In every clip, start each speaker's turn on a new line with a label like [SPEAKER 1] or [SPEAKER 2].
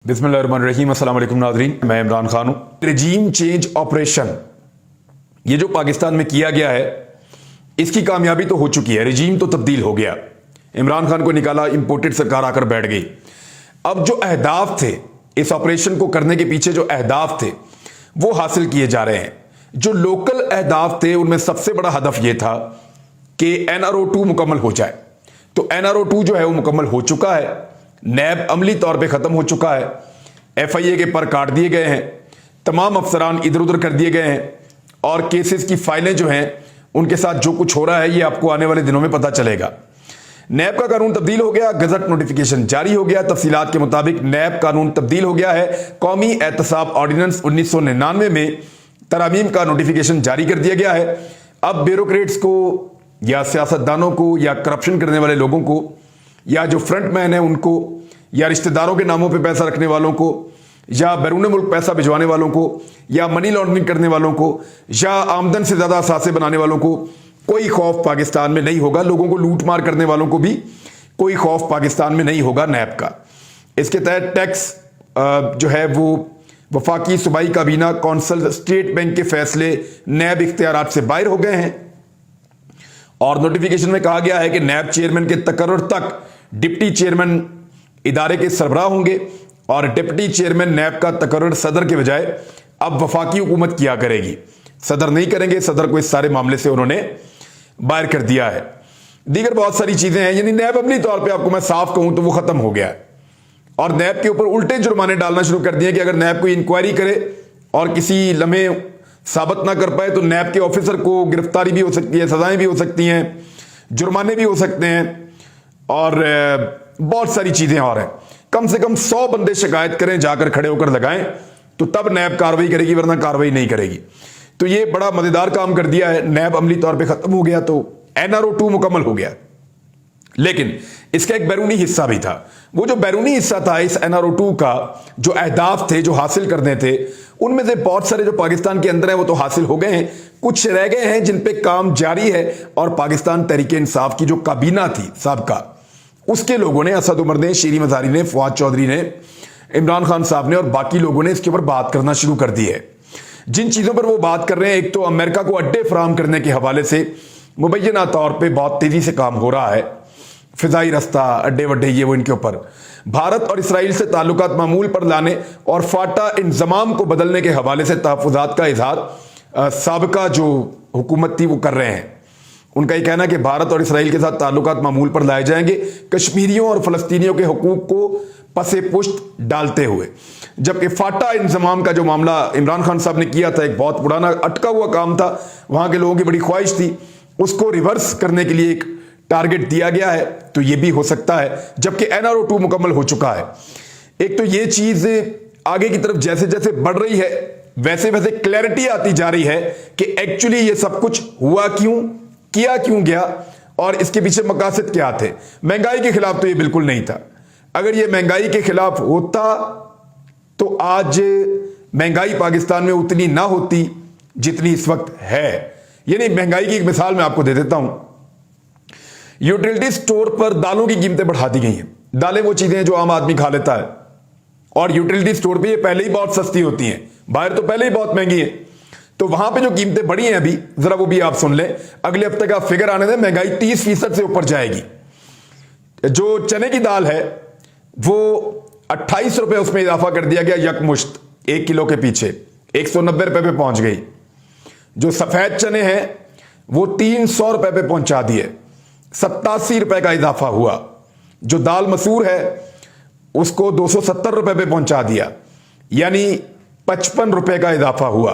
[SPEAKER 1] बिस्मिल्लाहिर्रहमानिर्रहीम। अस्सलाम वालेकुम नाज़रीन, मैं इमरान खान हूं। रजीम चेंज ऑपरेशन ये जो पाकिस्तान में किया गया है इसकी कामयाबी तो हो चुकी है। रजीम तो तब्दील हो गया, इमरान खान को निकाला, इंपोर्टेड सरकार आकर बैठ गई। अब जो अहदाफ थे इस ऑपरेशन को करने के पीछे, जो अहदाफ थे वो हासिल किए जा रहे हैं। जो लोकल अहदाफ थे उनमें सबसे बड़ा हदफ यह था कि NRO2 मुकम्मल हो जाए। तो NRO2 जो है वो मुकम्मल हो चुका है, नैब अमली तौर पे ख़त्म हो चुका है, FIA के पर काट दिए गए हैं, तमाम अफसरान इधर उधर कर दिए गए हैं और केसेस की फाइलें जो हैं उनके साथ जो कुछ हो रहा है ये आपको आने वाले दिनों में पता चलेगा। नैब का कानून तब्दील हो गया, गजट नोटिफिकेशन जारी हो गया। तफसीलात के मुताबिक नैब कानून तब्दील हो गया है। कौमी एहतसाब ऑर्डिनेंस 1999 में तरामीम का नोटिफिकेशन जारी कर दिया गया है। अब ब्यूरोक्रेट्स को या सियासतदानों को या करप्शन करने वाले लोगों को या जो फ्रंट मैन है उनको या रिश्तेदारों के नामों पे पैसा रखने वालों को या बैरून मुल्क पैसा भिजवाने वालों को या मनी लॉन्ड्रिंग करने वालों को या आमदन से ज़्यादा असासे बनाने वालों को कोई खौफ पाकिस्तान में नहीं होगा। लोगों को लूट मार करने वालों को भी कोई खौफ पाकिस्तान में नहीं होगा नैब का। इसके तहत टैक्स जो है वो वफाकी सूबाई काबीना कौंसल स्टेट बैंक के फैसले नैब इख्तियारात से बाहर हो गए हैं। और नोटिफिकेशन में कहा गया है कि नैब चेयरमैन के तकर्रुर तक डिप्टी चेयरमैन इदारे के सरबराह होंगे और डिप्टी चेयरमैन नैब का तकर्रुर सदर के बजाय अब वफाकी हुकूमत किया करेगी। सदर नहीं करेंगे, सदर को इस सारे मामले से उन्होंने बाहर कर दिया है। दीगर बहुत सारी चीजें हैं, यानी नैब अपनी तौर पे आपको मैं साफ कहूं तो वो खत्म हो गया है और नैब के ऊपर उल्टे जुर्माने डालना शुरू कर दिए कि अगर नैब कोई इंक्वायरी करे और किसी लम्हे साबित ना कर पाए तो नैब के ऑफिसर को गिरफ्तारी भी हो सकती है, सजाएं भी हो सकती हैं, जुर्माने भी हो सकते हैं और बहुत सारी चीजें और हैं। कम से कम 100 बंदे शिकायत करें, जाकर खड़े होकर लगाएं तो तब नैब कार्रवाई करेगी, वरना कार्रवाई नहीं करेगी। तो ये बड़ा मजेदार काम कर दिया है। नैब अमली तौर पे खत्म हो गया तो NRO2 मुकम्मल हो गया। लेकिन इसका एक बैरूनी हिस्सा भी था। वो जो बैरूनी हिस्सा था इस NRO2 का, जो अहदाफ थे जो हासिल करने थे, उनमें से बहुत सारे जो पाकिस्तान के अंदर है वो तो हासिल हो गए हैं, कुछ रह गए हैं जिन पे काम जारी है। और पाकिस्तान तहरीक इंसाफ की जो काबीना थी साबका, उसके लोगों ने, असद उमर ने, शीरी मज़ारी ने, फवाद चौधरी ने, इमरान खान साहब ने और बाकी लोगों ने इसके ऊपर बात करना शुरू कर दी है। जिन चीज़ों पर वो बात कर रहे हैं, एक तो अमेरिका को अड्डे फराहम करने के हवाले से मुबैना तौर पर बहुत तेज़ी से काम हो रहा है, फिजाई रास्ता, अड्डे वड्डे, ये वो इनके ऊपर। भारत और इसराइल से ताल्लुकात मामूल पर लाने और फाटा इंजमाम को बदलने के हवाले से तहफ़्फ़ुज़ात का इजहार साबिका जो हुकूमत थी वो कर रहे हैं। उनका यह कहना है कि भारत और इसराइल के साथ ताल्लुकात मामूल पर लाए जाएंगे, कश्मीरियों और फ़लस्तीनियों के हकूक़ को पसे पुश्त डालते हुए। जबकि फाटा इंजमाम का जो मामला इमरान खान साहब ने किया था, एक बहुत पुराना अटका हुआ काम था, वहाँ के लोगों की बड़ी ख्वाहिश थी, उसको रिवर्स करने के लिए एक टारगेट दिया गया है। तो ये भी हो सकता है, जबकि NRO2 मुकम्मल हो चुका है। एक तो ये चीज आगे की तरफ जैसे जैसे बढ़ रही है वैसे वैसे क्लैरिटी आती जा रही है कि एक्चुअली ये सब कुछ हुआ क्यों, किया क्यों गया और इसके पीछे मकासद क्या थे। महंगाई के खिलाफ तो ये बिल्कुल नहीं था। अगर ये महंगाई के खिलाफ होता तो आज महंगाई पाकिस्तान में उतनी ना होती जितनी इस वक्त है। यानी महंगाई की एक मिसाल मैं आपको दे देता हूं। यूटिलिटी स्टोर पर दालों की कीमतें बढ़ा दी गई हैं। दालें वो चीजें हैं जो आम आदमी खा लेता है और यूटिलिटी स्टोर पे ये पहले ही बहुत सस्ती होती हैं, बाहर तो पहले ही बहुत महंगी है। तो वहां पे जो कीमतें बढ़ी हैं अभी, जरा वो भी आप सुन लें। अगले हफ्ते का फिगर आने दें, महंगाई 30% से ऊपर जाएगी। जो चने की दाल है वो 28 रुपए उसमें इजाफा कर दिया गया यकमुश्त, 1 किलो के पीछे 190 रुपए पे पहुंच गई। जो सफेद चने हैं वो 300 रुपए पे पहुंचा दिए, 87 रुपए का इजाफा हुआ। जो दाल मसूर है उसको 270 रुपए पे पहुंचा दिया, यानी 55 रुपए का इजाफा हुआ।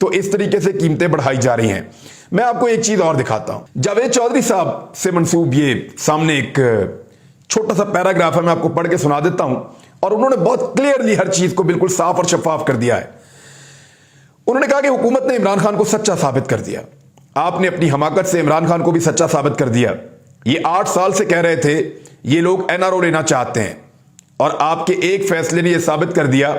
[SPEAKER 1] तो इस तरीके से कीमतें बढ़ाई जा रही हैं। मैं आपको एक चीज और दिखाता हूं। जावेद चौधरी साहब से मंसूब ये सामने एक छोटा सा पैराग्राफ है, मैं आपको पढ़ के सुना देता हूं। और उन्होंने बहुत क्लियरली हर चीज को बिल्कुल साफ और शफाफ कर दिया है। उन्होंने कहा कि हुकूमत ने इमरान खान को सच्चा साबित कर दिया। आपने अपनी हमाकत से इमरान खान को भी सच्चा साबित कर दिया। ये 8 साल से कह रहे थे ये लोग NRO लेना चाहते हैं और आपके एक फैसले ने यह साबित कर दिया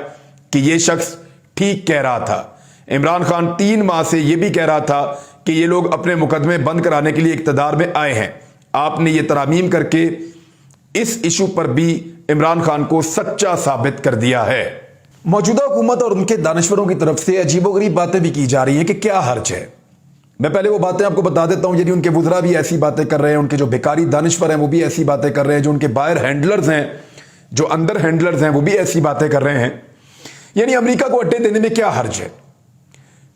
[SPEAKER 1] कि यह शख्स ठीक कह रहा था। इमरान खान 3 माह से यह भी कह रहा था कि ये लोग अपने मुकदमे बंद कराने के लिए इक्तदार में आए हैं। आपने ये तरामीम करके इस इशू पर भी इमरान खान को सच्चा साबित कर दिया है। मौजूदा हुकूमत और उनके दानिश्वरों की तरफ से अजीबोगरीब बातें भी की जा रही हैं कि क्या हर्ज है। मैं पहले वो बातें आपको बता देता हूं, यानी उनके वुज़रा भी ऐसी बातें कर रहे हैं, उनके जो बेकारी दानिश्वर हैं वो भी ऐसी बातें कर रहे हैं, जो उनके बाहर हैंडलर्स हैं, जो अंदर हैंडलर्स हैं वो भी ऐसी बातें कर रहे हैं। यानी अमेरिका को अड्डे देने में क्या हर्ज है,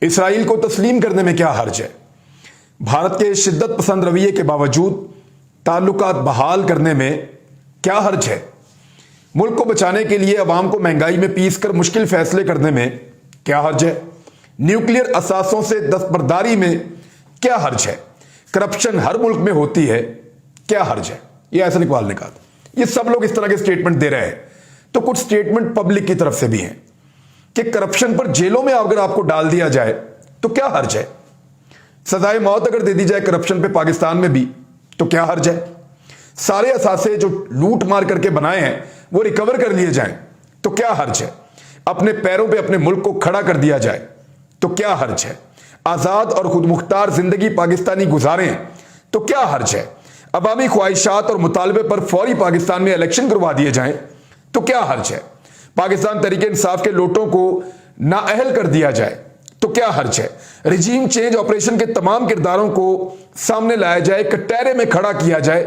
[SPEAKER 1] इसराइल को तस्लीम करने में क्या हर्ज है, भारत के शिद्दत पसंद रवैये के बावजूद ताल्लुकात बहाल करने में क्या हर्ज है, मुल्क को बचाने के लिए अवाम को महंगाई में पीस कर मुश्किल फैसले करने में क्या हर्ज है, न्यूक्लियर असासों से दस्तबरदारी में क्या हर्ज है, करप्शन हर मुल्क में होती है, क्या हर्ज है। ये ऐसा इकबाल ने कहा। ये सब लोग इस तरह के स्टेटमेंट दे रहे हैं। तो कुछ स्टेटमेंट पब्लिक की तरफ से भी हैं कि करप्शन पर जेलों में अगर आपको डाल दिया जाए तो क्या हर्ज है, सजाए मौत अगर दे दी जाए करप्शन पे पाकिस्तान में भी तो क्या हर्ज है, सारे असासे जो लूट मार करके बनाए हैं वो रिकवर कर लिए जाएं तो क्या हर्ज है, अपने पैरों पे अपने मुल्क को खड़ा कर दिया जाए तो क्या हर्ज है, आजाद और खुद मुख्तार जिंदगी पाकिस्तानी गुजारें तो क्या हर्ज है, अवामी ख्वाहिशात और मुतालबे पर फौरी पाकिस्तान में इलेक्शन करवा दिए जाएं तो क्या हर्ज है, पाकिस्तान तहरीके इंसाफ के लोटों को नाअहल कर दिया जाए तो क्या हर्ज है, रिजीम चेंज ऑपरेशन के तमाम किरदारों को सामने लाया जाए, कटहरे में खड़ा किया जाए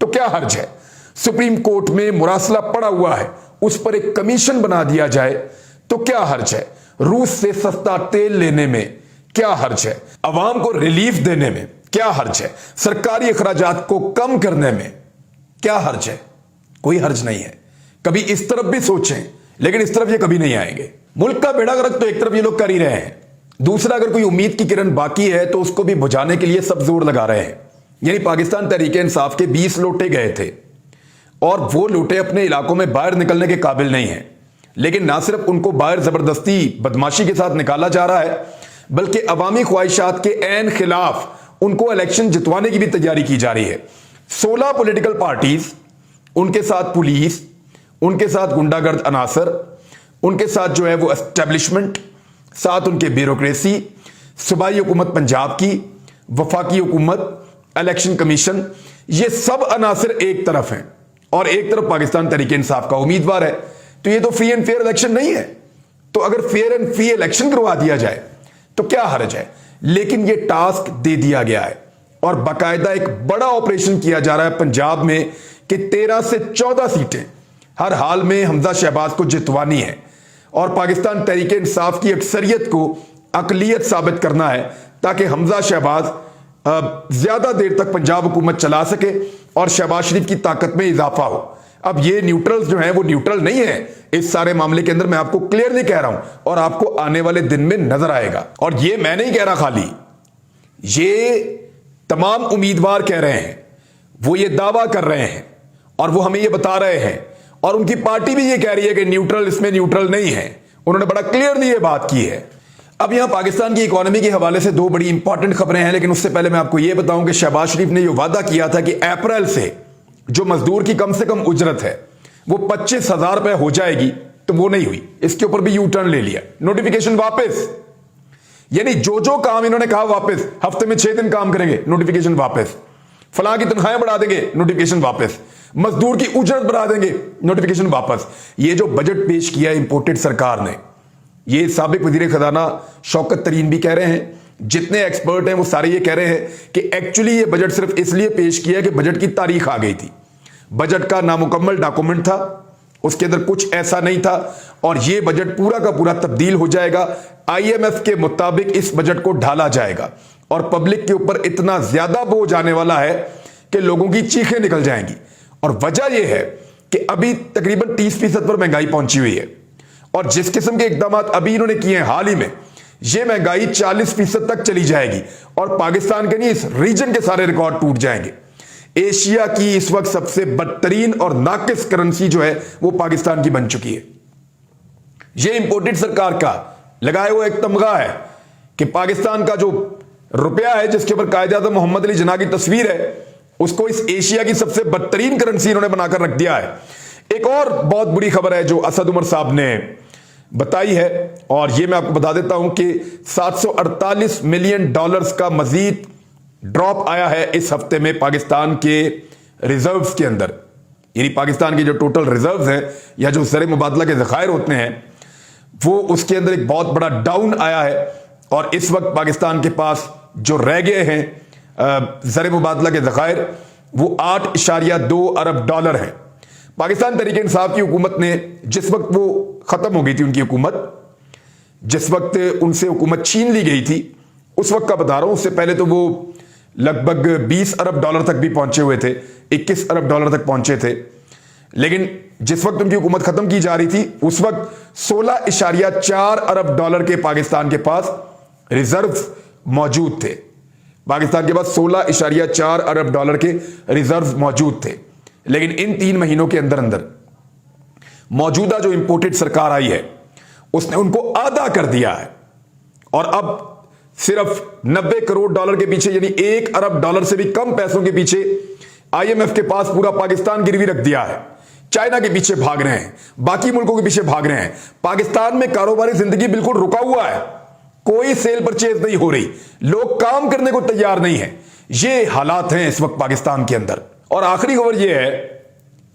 [SPEAKER 1] तो क्या हर्ज है, सुप्रीम कोर्ट में मुरासला पड़ा हुआ है उस पर एक कमीशन बना दिया जाए तो क्या हर्ज है, रूस से सस्ता तेल लेने में क्या हर्ज है, अवाम को रिलीफ देने में क्या हर्ज है, सरकारी अखराजात को कम करने में क्या हर्ज है। कोई हर्ज नहीं है। कभी इस तरफ भी सोचें, लेकिन इस तरफ ये कभी नहीं आएंगे। मुल्क का बेड़ा गर्क तो एक तरफ ये लोग कर ही रहे हैं, दूसरा अगर कोई उम्मीद की किरण बाकी है तो उसको भी बुझाने के लिए सब जोर लगा रहे हैं। यानी पाकिस्तान तहरीके इंसाफ के 20 लोटे गए थे और वो लोटे अपने इलाकों में बाहर निकलने के काबिल नहीं है, लेकिन ना सिर्फ उनको बाहर जबरदस्ती बदमाशी के साथ निकाला जा रहा है बल्कि अवामी ख्वाहिशात के ऐन खिलाफ उनको इलेक्शन जितवाने की भी तैयारी की जा रही है। 16 पॉलिटिकल पार्टीज, उनके साथ पुलिस, उनके साथ गुंडागर्द अनासर, उनके साथ जो है वो एस्टेब्लिशमेंट, साथ उनके ब्यूरोक्रेसी, सूबाई हुकूमत पंजाब की, वफाकी हुकूमत, इलेक्शन कमीशन, ये सब अनासर एक तरफ हैं और एक तरफ पाकिस्तान तहरीके इंसाफ का उम्मीदवार है। तो ये तो फ्री एंड फेयर इलेक्शन नहीं है। तो अगर फेयर एंड फ्री इलेक्शन करवा दिया जाए तो क्या हर्ज है, लेकिन ये टास्क दे दिया गया है और बाकायदा एक बड़ा ऑपरेशन किया जा रहा है पंजाब में कि 13 से 14 सीटें हर हाल में हमजा शहबाज को जितवानी है और पाकिस्तान तहरीके इंसाफ की अक्सरियत को अकलियत साबित करना है ताकि हमजा शहबाज ज्यादा देर तक पंजाब हुकूमत चला सके और शहबाज शरीफ की ताकत में इजाफा हो। अब ये न्यूट्रल्स जो हैं वो न्यूट्रल नहीं है इस सारे मामले के अंदर, मैं आपको क्लियरली कह रहा हूं और आपको आने वाले दिन में नजर आएगा। और ये मैं नहीं कह रहा, खाली ये तमाम उम्मीदवार कह रहे हैं, वो ये दावा कर रहे हैं और वो हमें ये बता रहे हैं और उनकी पार्टी भी ये कह रही है कि न्यूट्रल इसमें न्यूट्रल नहीं है। उन्होंने बड़ा क्लियरली ये बात की है। अब यहां पाकिस्तान की इकोनॉमी के हवाले से दो बड़ी इंपॉर्टेंट खबरें हैं, लेकिन उससे पहले मैं आपको यह बताऊं कि शहबाज शरीफ ने यह वादा किया था कि अप्रैल से जो मजदूर की कम से कम उजरत है वो 25,000 रुपए हो जाएगी, तो वो नहीं हुई। इसके ऊपर भी यू टर्न ले लिया, नोटिफिकेशन वापस। यानी जो जो काम इन्होंने कहा वापस, हफ्ते में 6 दिन काम करेंगे, नोटिफिकेशन वापस, फलां की तनख्वाहें बढ़ा देंगे, नोटिफिकेशन वापस, मजदूर की उजरत बढ़ा देंगे, नोटिफिकेशन वापस। ये जो बजट पेश किया इंपोर्टेड सरकार ने, ये साबिक वजीर खजाना शौकत तरीन भी कह रहे हैं, जितने एक्सपर्ट हैं वो सारे ये कह रहे हैं कि एक्चुअली ये बजट सिर्फ इसलिए पेश किया कि बजट की तारीख आ गई थी। बजट का नामुकम्मल डॉक्यूमेंट था, उसके अंदर कुछ ऐसा नहीं था और ये बजट पूरा का पूरा तब्दील हो जाएगा। IMF के मुताबिक इस बजट को ढाला जाएगा और पब्लिक के ऊपर इतना ज्यादा बोझ आने वाला है कि लोगों की चीखें निकल जाएंगी। और वजह यह है कि अभी तकरीबन 30% पर महंगाई पहुंची हुई है और जिस किस्म के इकदाम अभी इन्होंने किए हैं हाल ही में, यह महंगाई 40% तक चली जाएगी और पाकिस्तान के नहीं, इस रीजन के सारे रिकॉर्ड टूट जाएंगे। एशिया की इस वक्त सबसे बदतरीन और नाकिस करेंसी जो है वो पाकिस्तान की बन चुकी है। यह इंपोर्टेड सरकार का लगाया हुआ एक तमगा है कि पाकिस्तान का जो रुपया है, जिसके ऊपर कायद-ए-आज़म मोहम्मद अली जिन्ना की तस्वीर है, उसको इस एशिया की सबसे बदतरीन करेंसी इन्होंने बनाकर रख दिया है। एक और बहुत बुरी खबर है जो असद उमर साहब ने बताई है और यह मैं आपको बता देता हूं कि $748 मिलियन का मजीद ड्रॉप आया है इस हफ्ते में पाकिस्तान के रिजर्व्स के अंदर। यानी पाकिस्तान के जो टोटल रिजर्व्स हैं या जो ज़र मुबादला के ज़खायर होते हैं वो उसके अंदर एक बहुत बड़ा डाउन आया है और इस वक्त पाकिस्तान के पास जो रह गए हैं ज़र मुबादला के ज़खायर वो 8.2 अरब डॉलर है। पाकिस्तान तहरीक इंसाफ की हुकूमत ने जिस वक्त वो ख़त्म हो गई थी उनकी हुकूमत, जिस वक्त उनसे हुकूमत छीन ली गई थी उस वक्त का बता रहा हूं, उससे पहले तो वो लगभग 20 अरब डॉलर तक भी पहुंचे हुए थे, 21 अरब डॉलर तक पहुंचे थे। लेकिन जिस वक्त उनकी हुकूमत खत्म की जा रही थी उस वक्त 16.4 अरब डॉलर के पाकिस्तान के पास रिजर्व मौजूद थे। पाकिस्तान के पास 16.4 अरब डॉलर के रिजर्व मौजूद थे। लेकिन इन 3 महीनों के अंदर अंदर मौजूदा जो इंपोर्टेड सरकार आई है उसने उनको आधा कर दिया है और अब सिर्फ 90 करोड़ डॉलर के पीछे यानी 1 अरब डॉलर से भी कम पैसों के पीछे IMF के पास पूरा पाकिस्तान गिरवी रख दिया है। चाइना के पीछे भाग रहे हैं, बाकी मुल्कों के पीछे भाग रहे हैं। पाकिस्तान में कारोबारी जिंदगी बिल्कुल रुका हुआ है, कोई सेल परचेज नहीं हो रही, लोग काम करने को तैयार नहीं है। ये हालात हैं इस वक्त पाकिस्तान के अंदर। और आखिरी खबर यह है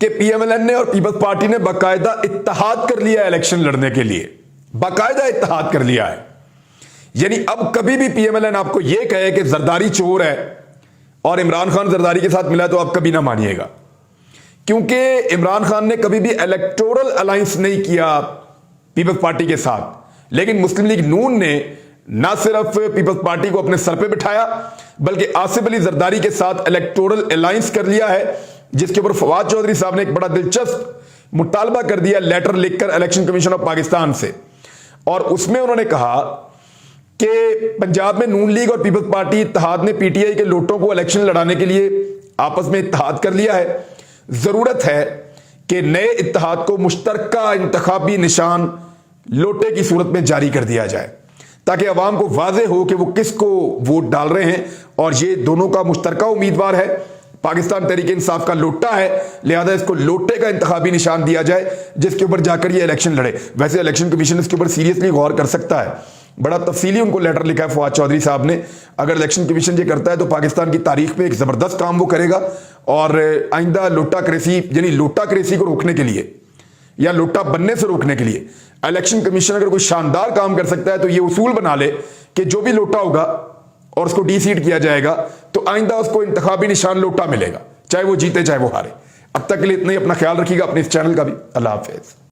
[SPEAKER 1] कि PMLN ने और पीपल्स पार्टी ने बाकायदा इत्तेहाद कर लिया इलेक्शन लड़ने के लिए, बाकायदा इत्तेहाद कर लिया है। यानी अब कभी भी PMLN आपको यह कहे कि जरदारी चोर है और इमरान खान जरदारी के साथ मिला तो आप कभी ना मानिएगा, क्योंकि इमरान खान ने कभी भी इलेक्टोरल अलायंस नहीं किया पीपल्स पार्टी के साथ। लेकिन मुस्लिम लीग नून ने ना सिर्फ पीपल्स पार्टी को अपने सर पे बिठाया बल्कि आसिफ अली जरदारी के साथ इलेक्टोरल अलायंस कर लिया है, जिसके ऊपर फवाद चौधरी साहब ने एक बड़ा दिलचस्प मुतालबा कर दिया लेटर लिखकर इलेक्शन कमीशन ऑफ पाकिस्तान से। और उसमें उन्होंने कहा कि पंजाब में नून लीग और पीपल्स पार्टी इत्तेहाद ने PTI के लोटों को इलेक्शन लड़ाने के लिए आपस में इत्तेहाद कर लिया है। जरूरत है कि नए इत्तेहाद को मुश्तरका इंतखाबी निशान लोटे की सूरत में जारी कर दिया जाए ताकि अवाम को वाज़े हो कि वो किसको वोट डाल रहे हैं। और ये दोनों का मुश्तरका उम्मीदवार है, पाकिस्तान तहरीक इंसाफ का लोटा है, लिहाजा इसको लोटे का इंतखाबी निशान दिया जाए जिसके ऊपर जाकर ये इलेक्शन लड़े। वैसे इलेक्शन कमीशन इसके ऊपर सीरियसली गौर कर सकता है, बड़ा तफसीली उनको लेटर लिखा है फवाद चौधरी साहब ने। अगर इलेक्शन कमीशन ये करता है तो पाकिस्तान की तारीख में एक जबरदस्त काम वो करेगा और आइंदा लोटा क्रेसी यानी लोटा क्रेसी को रोकने के लिए या लोटा बनने से रोकने के लिए इलेक्शन कमीशन अगर कोई शानदार काम कर सकता है तो ये उसूल बना ले कि जो भी लोटा होगा और उसको डीसीट किया जाएगा तो आइंदा उसको इंतखाबी निशान लोटा मिलेगा, चाहे वो जीते चाहे वो हारे। अब तक के लिए इतना ही, अपना ख्याल रखिएगा, अपने इस चैनल का भी। अल्लाह हाफिज।